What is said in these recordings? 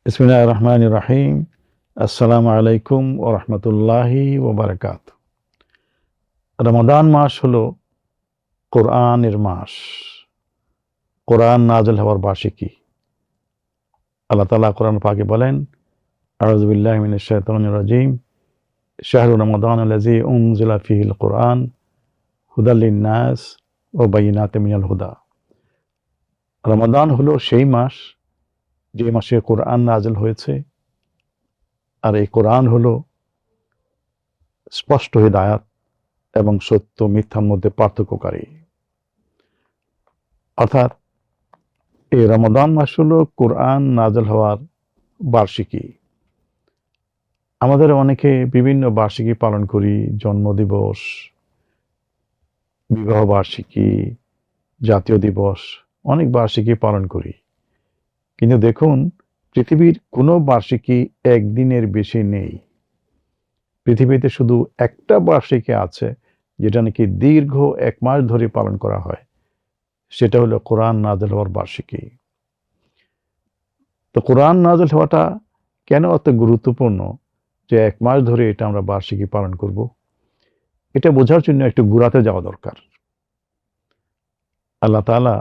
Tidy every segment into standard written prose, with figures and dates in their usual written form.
বিসমিল্লাহির রহমানির রহিম। আসসালামু আলাইকুম ওয়া রাহমাতুল্লাহি ওয়া বারাকাতুহু। রমাদান মাস হলো কোরআনের মাস। কোরআন নাযিল হওয়ার বার্ষিকী। আল্লাহ তাআলা কোরআন পাকে বলেন, আউযু বিল্লাহি মিনাশ শাইতানির রাজীম। শাহরু রমাদানাল্লাযী উনজিলা ফীহিল কুরআন হুদাল লিন-নাস ওয়া বায়িনাতিম মিনাল হুদা। রমাদান হলো সেই মাস যে মাসে কোরআন নাযিল হয়েছে, আর এই কোরআন হলো স্পষ্ট হিদায়াত এবং সত্য মিথ্যার মধ্যে পার্থক্যকারী। অর্থাৎ এই রমাদান মাস হলো কোরআন নাযিল হওয়ার বার্ষিকী। আমাদের অনেকে বিভিন্ন বার্ষিকী পালন করি, জন্মদিবস, বিবাহ বার্ষিকী, জাতীয় দিবস, অনেক বার্ষিকী পালন করি। কিন্তু দেখুন, পৃথিবীর কোনো বার্ষিকী একদিনের বেশি নেই। পৃথিবীতে শুধু একটা বার্ষিকী আছে, যেটা নাকি দীর্ঘ 1 মাস ধরে পালন করা হয়। সেটা হলো কোরআন নাযিল হওয়ার বার্ষিকী। তো কোরআন নাযিল হওয়াটা কেন এত গুরুত্বপূর্ণ যে 1 মাস ধরে এটা আমরা বার্ষিকী পালন করব? এটা বোঝার জন্য একটু গুড়াতে যাওয়া দরকার। আল্লাহ তাআলা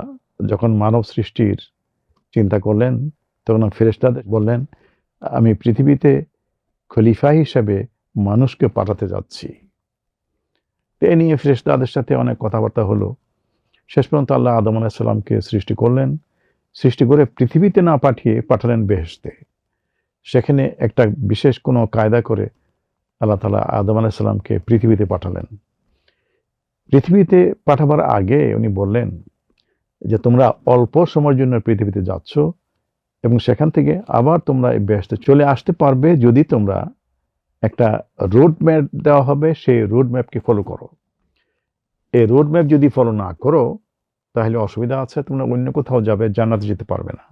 যখন মানব সৃষ্টির চিন্তা করলেন, তখন ফেরেশতাদের বললেন, আমি পৃথিবীতে খলিফা হিসেবে মানুষকে পাঠাতে যাচ্ছি। এ নিয়ে ফেরেশতাদের সাথে অনেক কথাবার্তা হলো। শেষ পর্যন্ত আল্লাহ আদম আলাইহিস সালামকে সৃষ্টি করলেন। সৃষ্টি করে পৃথিবীতে না পাঠিয়ে পাঠালেন বেহেশতে। সেখানে একটা বিশেষ কোনো কায়দা করে আল্লাহ তাআলা আদম আলাইহিস সালামকে পৃথিবীতে পাঠালেন। পৃথিবীতে পাঠাবার আগে উনি বললেন যে, তোমরা অল্প সময়ের জন্য পৃথিবীতে যাচ্ছ এবং সেখান থেকে আবার তোমরা এই বেহেশতে চলে আসতে পারবে যদি তোমরা একটা রোড ম্যাপ দেওয়া হবে, সেই রোড ম্যাপকে ফলো করো। এই রোড ম্যাপ যদি ফলো না করো, তাহলে অসুবিধা আছে, তোমরা অন্য কোথাও যাবে, জান্নাতে যেতে পারবে না।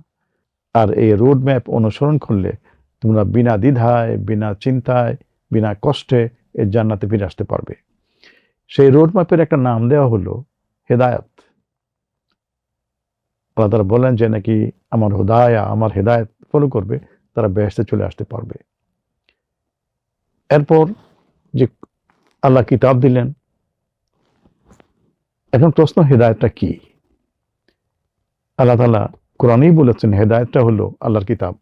আর এই রোড ম্যাপ অনুসরণ করলে তোমরা বিনা দ্বিধায়, বিনা চিন্তায়, বিনা কষ্টে এই জান্নাতে ফিরে আসতে পারবে। সেই রোড ম্যাপের একটা নাম দেওয়া হলো হেদায়েত। আল্লাহ তাআলা বলেন যে নাকি আমার হেদায়েত ফলো করবে, তারা বেহেশতে চলে আসতে পারবে। এরপর যে আল্লাহ কিতাব দিলেন। এখন প্রশ্ন, হেদায়েতটা কি? আল্লাহ তাআলা কোরআনেই বলেছেন হেদায়েতটা হলো আল্লাহর কিতাব।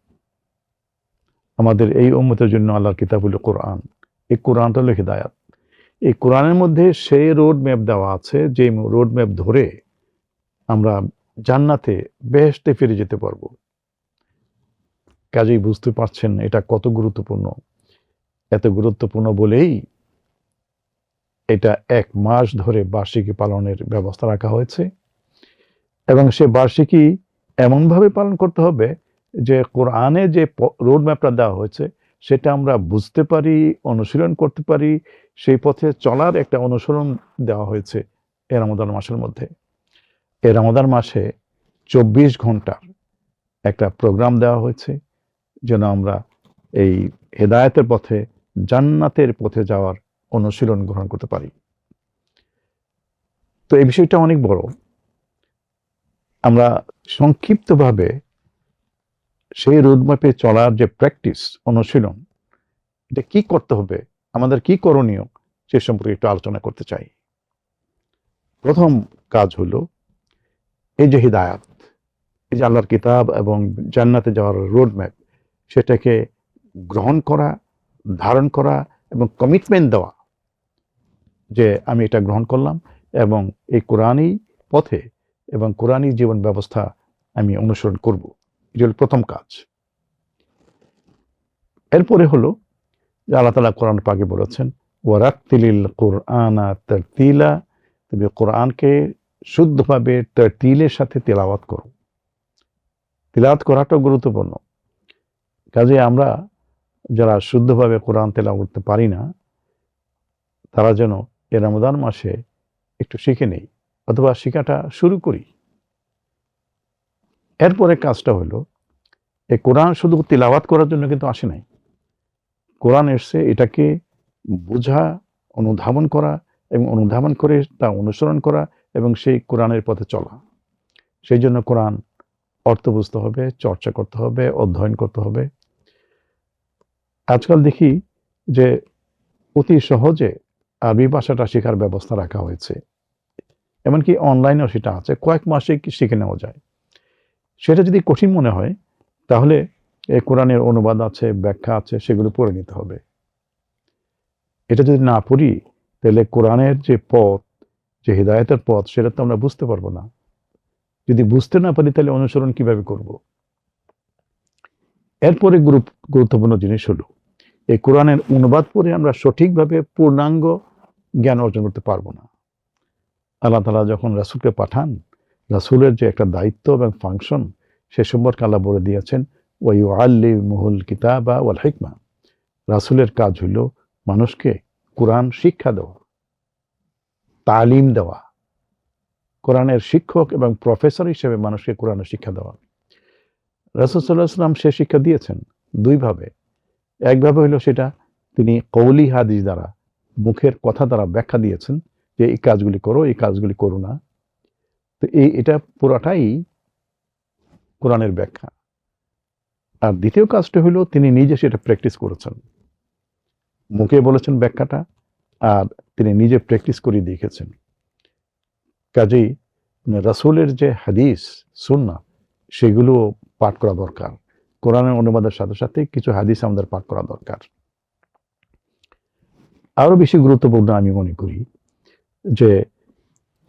আমাদের এই উম্মতের জন্য আল্লাহর কিতাব হলো কোরআন। এই কোরআনটা হলো হেদায়েত। এই কোরআনের মধ্যে সেই রোড ম্যাপ দেওয়া আছে, যে রোড ম্যাপ ধরে আমরা জান্নাতে, বেহেশতে ফিরে যেতে পারবো। কাজেই বুঝতে পারছেন এটা কত গুরুত্বপূর্ণ। এত গুরুত্বপূর্ণ বলেই এটা 1 মাস ধরে বার্ষিকী পালনের ব্যবস্থা রাখা হয়েছে। এবং সে বার্ষিকী এমনভাবে পালন করতে হবে যে কোরআনে যে রোড ম্যাপটা দেওয়া হয়েছে সেটা আমরা বুঝতে পারি, অনুশীলন করতে পারি। সেই পথে চলার একটা অনুসরণ দেওয়া হয়েছে এই রমাদান মাসের মধ্যে। এই রমাদান মাসে 24 ঘন্টার একটা প্রোগ্রাম দেওয়া হয়েছে, যেন আমরা এই হেদায়েতের পথে, জান্নাতের পথে যাওয়ার অনুশীলন গ্রহণ করতে পারি। তো এই বিষয়টা অনেক বড়। আমরা সংক্ষিপ্তভাবে সেই রোডম্যাপে চলার যে প্র্যাকটিস, অনুশীলন, এটা কি করতে হবে, আমাদের কি করণীয়, সে সম্পর্কে একটু আলোচনা করতে চাই। প্রথম কাজ হলো এই যে হিদায়াত, এই যে আল্লাহর কিতাব এবং জান্নাতে যাওয়ার রোডম্যাপ, সেটাকে গ্রহণ করা, ধারণ করা এবং কমিটমেন্ট দেওয়া যে আমি এটা গ্রহণ করলাম এবং এই কোরআনই পথে এবং কোরআনই জীবন ব্যবস্থা আমি অনুসরণ করব। এটা হলো প্রথম কাজ। এরপরে হলো যে আল্লাহ তাআলা কোরআন পাকে বলেছেন, ওয়ারাত্তিলিল কুরআনা তারতিলা, তুমি কোরআনকে শুদ্ধভাবে তারতিলের সাথে তেলাওয়াত করো। তেলাওয়াত করাটাও গুরুত্বপূর্ণ। কাজে আমরা যারা শুদ্ধভাবে কোরআন তেলাওয়াত করতে পারি না, তারা যেন এই রমাদান মাসে একটু শিখে নেই অথবা শেখাটা শুরু করি। এরপরে কাজটা হলো, এই কোরআন শুধু তেলাওয়াত করার জন্য কিন্তু আসে নাই। কোরআন এসছে এটাকে বোঝা, অনুধাবন করা এবং অনুধাবন করে তা অনুসরণ করা এবং সেই কোরআনের পথে চলা। সেই জন্য কোরআন অর্থ বুঝতে হবে, চর্চা করতে হবে, অধ্যয়ন করতে হবে। আজকাল দেখি যে অতি সহজে আরবি ভাষাটা শেখার ব্যবস্থা রাখা হয়েছে। এমনকি অনলাইনেও সেটা আছে। কয়েক মাসেই শিখে নেওয়া যায়। সেটা যদি কঠিন মনে হয় তাহলে কোরআনের অনুবাদ আছে, ব্যাখ্যা আছে, সেগুলো পড়ে নিতে হবে। এটা যদি না পড়ি তাহলে কোরআনের যে পথ, যে হিদায়াতের পথ, সেটা তো আমরা বুঝতে পারবো না। যদি বুঝতে না পারি তাহলে অনুসরণ কিভাবে করব? এরপরে গুরুত্বপূর্ণ জিনিস হলো এই কোরআনের অনুবাদ পড়ে আমরা সঠিকভাবে পূর্ণাঙ্গ জ্ঞান অর্জন করতে পারবো না। আল্লাহ তাআলা যখন রাসূলকে পাঠান, রাসূলের যে একটা দায়িত্ব এবং ফাংশন সে সম্পর্কে আল্লাহ বলে দিয়েছেন, ওয়া ইউআল্লিমুহুল কিতাবা ওয়াল হিকমা। রাসূলের কাজ হলো মানুষকে কোরআন শিক্ষা দেওয়া, তালিম দেওয়া। কোরআনের শিক্ষক এবং প্রফেসর হিসেবে মানুষকে কোরআনের শিক্ষা দেওয়া। রাসূল সাল্লাল্লাহু আলাইহি ওয়াসাল্লাম সে শিক্ষা দিয়েছেন দুইভাবে। একভাবে হলো সেটা তিনি কওলি হাদিস দ্বারা, মুখের কথা দ্বারা ব্যাখ্যা দিয়েছেন যে এই কাজগুলি করো, এই কাজগুলি করো না। তো এটা পুরাটাই কোরআনের ব্যাখ্যা। আর দ্বিতীয় কাজটা হলো তিনি নিজে সেটা প্র্যাকটিস করেছেন। মুখে বলেছেন ব্যাখ্যাটা, আর তিনি নিজে প্র্যাকটিস করে দেখিয়েছেন। কাজেই রাসূলের যে হাদিস, সুন্নাহ, সেগুলো পাঠ করা দরকার। কোরআনের অনুবাদের সাথে সাথে কিছু হাদিস আমাদের পাঠ করা দরকার। আরো বেশি গুরুত্বপূর্ণ আমি মনে করি যে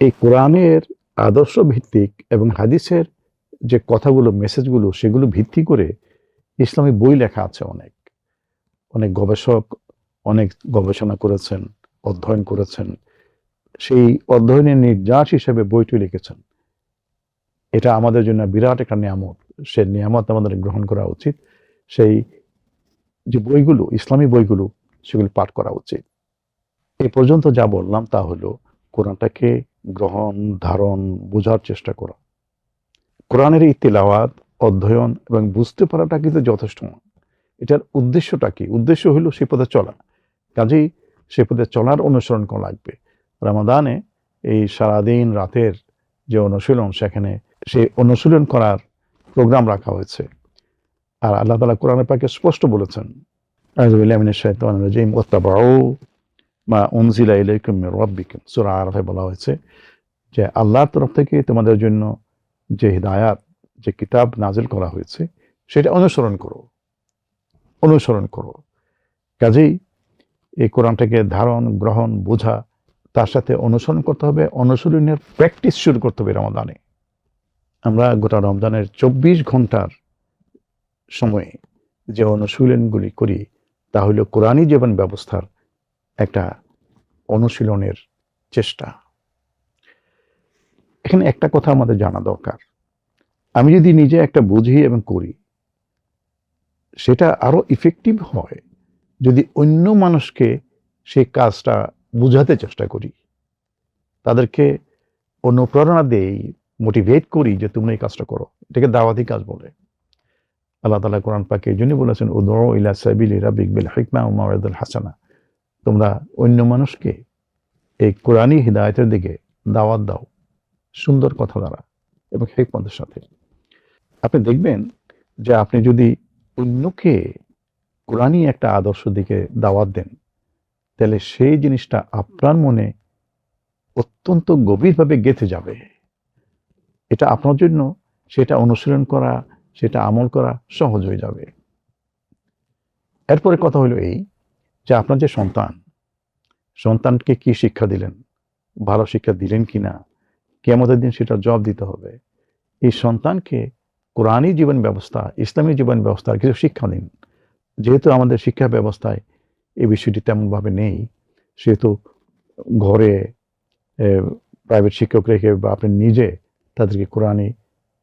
এই কোরআনের আদর্শ ভিত্তিক এবং হাদিসের যে কথাগুলো, মেসেজগুলো, সেগুলো ভিত্তি করে ইসলামী বই লেখা আছে অনেক। অনেক গবেষক অনেক গবেষণা করেছেন, অধ্যয়ন করেছেন। সেই অধ্যয়নের নির্যাস হিসেবে বইটি লিখেছেন। এটা আমাদের জন্য বিরাট একটা নিয়ামত। সে নিয়ামত আমাদের গ্রহণ করা উচিত। সেই যে বইগুলো, ইসলামী বইগুলো, সেগুলো পাঠ করা উচিত। এই পর্যন্ত যা বললাম তা হলো কোরআনটাকে গ্রহণ, ধারণ, বোঝার চেষ্টা করা। কোরআনের এই তিলাওয়াত, অধ্যয়ন এবং বুঝতে পারাটা কিন্তু যথেষ্ট না। এটার উদ্দেশ্যটা কি? উদ্দেশ্য হলো সে পথে চলা। কাজেই সে পথে চলার অনুসরণ করা লাগবে। রমাদানে এই সারাদিন রাতের যে অনুশীলন, সেখানে সেই অনুশীলন করার প্রোগ্রাম রাখা হয়েছে। আর আল্লাহ তাআলা কোরআনের পাকে স্পষ্ট বলেছেন, আউযু বিল্লাহি মিনাশ শাইতানির রাজীম, ওয়াত্তাবাউ মা উনজিলা ইলাইকুম মির রাব্বিকুম। সূরা আরাফে বলা হয়েছে যে আল্লাহর তরফ থেকে তোমাদের জন্য যে হিদায়াত, যে কিতাব নাজিল করা হয়েছে, সেটা অনুসরণ করো, অনুসরণ করো। কাজেই এই কোরআনটাকে ধারণ, গ্রহণ, বোঝা, তার সাথে অনুসরণ করতে হবে। অনুশীলনের প্র্যাকটিস শুরু করতে হবে রমাদানে। আমরা গোটা রমজানের 24 ঘন্টার সময়ে যে অনুশীলনগুলি করি তা হলো কোরআনী জীবন ব্যবস্থার একটা অনুশীলনের চেষ্টা। এখানে একটা কথা আমাদের জানা দরকার, আমি যদি নিজে একটা বুঝি এবং করি, সেটা আরো ইফেক্টিভ হয় যদি অন্য মানুষকে সেই কাজটা বুঝাতে চেষ্টা করি, তাদেরকে অনুপ্রেরণা দেই, মোটিভেট করি যে তোমরা এই কাজটা করো। এটাকে দাওয়াতি কাজ বলে। আল্লাহ তাআলা কোরআন পাকে এই জন্যই বলেছেন, উদউ ইলা সাবিলি রাব্বিক বিল হিকমা ওয়া মাউইযাতিল হাসানা। তোমরা অন্য মানুষকে এই কোরআনী হিদায়াতের দিকে দাওয়াত দাও সুন্দর কথা দ্বারা এবং হিকমতের সাথে। আপনি দেখবেন যে আপনি যদি অন্যকে কোরআনী একটা আদর্শ দিকে দাওয়াত দেন, তাহলে সেই জিনিসটা আপনার মনে অত্যন্ত গভীরভাবে গেঁথে যাবে। এটা আপনার জন্য সেটা অনুশীলন করা, সেটা আমল করা সহজ হয়ে যাবে। এরপরে কথা হলো এই যে আপনার যে সন্তানকে কি শিক্ষা দিলেন, ভালো শিক্ষা দিলেন কিনা, কিয়ামতের দিন সেটা জবাব দিতে হবে। এই সন্তানকে কোরআনী জীবন ব্যবস্থা, ইসলামী জীবন ব্যবস্থার কিছু শিক্ষা দিন। যেহেতু আমাদের শিক্ষা ব্যবস্থায় এই বিষয়টি তেমনভাবে নেই, সেহেতু ঘরে প্রাইভেট শিক্ষক রেখে বা আপনি নিজে তাদেরকে কোরআনী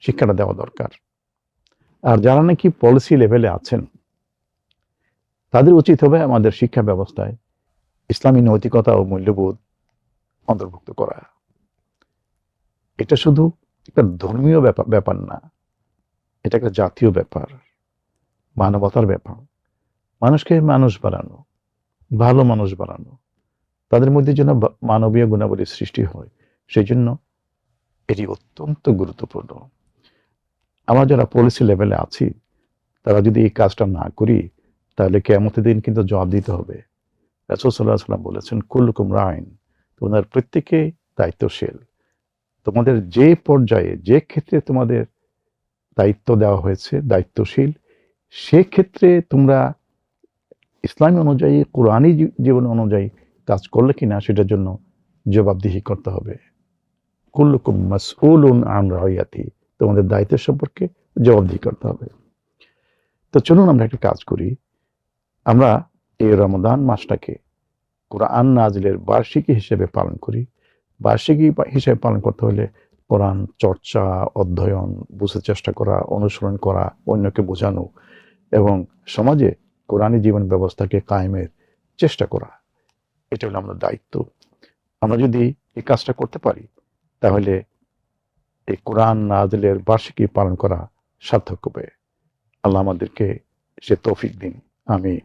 শিক্ষাটা দেওয়া দরকার। আর যারা নাকি পলিসি লেভেলে আছেন, তাদের উচিত হবে আমাদের শিক্ষা ব্যবস্থায় ইসলামী নৈতিকতা ও মূল্যবোধ অন্তর্ভুক্ত করা। এটা শুধু একটা ধর্মীয় ব্যাপার না, এটা একটা জাতীয় ব্যাপার, মানবতার ব্যাপার। মানুষকে মানুষ বানানো, ভালো মানুষ বানানো, তাদের মধ্যে যেন মানবীয় গুণাবলীর সৃষ্টি হয়, সেই জন্য এটি অত্যন্ত গুরুত্বপূর্ণ। আমরা যারা পলিসি লেভেলে আছি তারা যদি এই কাজটা না করি তাহলে কিয়ামতের দিন কিন্তু জবাব দিতে হবে। রাসূল সাল্লাল্লাহু আলাইহি ওয়াসাল্লাম বলেছেন, কুল্লুকুম রাইন, তোমাদের প্রত্যেকে দায়িত্বশীল। তোমাদের যে পর্যায়ে যে ক্ষেত্রে তোমাদের দায়িত্ব দেওয়া হয়েছে, দায়িত্বশীল, সেক্ষেত্রে তোমরা ইসলামী অনুযায়ী, কোরআনী জীবন অনুযায়ী কাজ করলে কিনা সেটার জন্য জবাবদিহি করতে হবে। কুল্লুকুম মাসউলুন আন রাইয়াতি, তোমাদের দায়িত্ব সম্পর্কে জবাবদিহি করতে হবে। তো চলুন আমরা একটা কাজ করি, আমরা এই রমাদান মাসটাকে কোরআন নাজিলের বার্ষিকী হিসেবে পালন করি। বার্ষিকী হিসেবে পালন করতে হলে কোরআন চর্চা, অধ্যয়ন, বুঝার চেষ্টা করা, অনুসরণ করা, অন্যকে বোঝানো এবং সমাজে কোরআনী জীবন ব্যবস্থাকে কায়েমের চেষ্টা করা, এটা হলো আমাদের দায়িত্ব। আমরা যদি এই কাজটা করতে পারি তাহলে এই কোরআন নাজিলের বার্ষিকী পালন করা সার্থক হবে। আল্লাহ আমাদেরকে সে তৌফিক দিন। আমিন।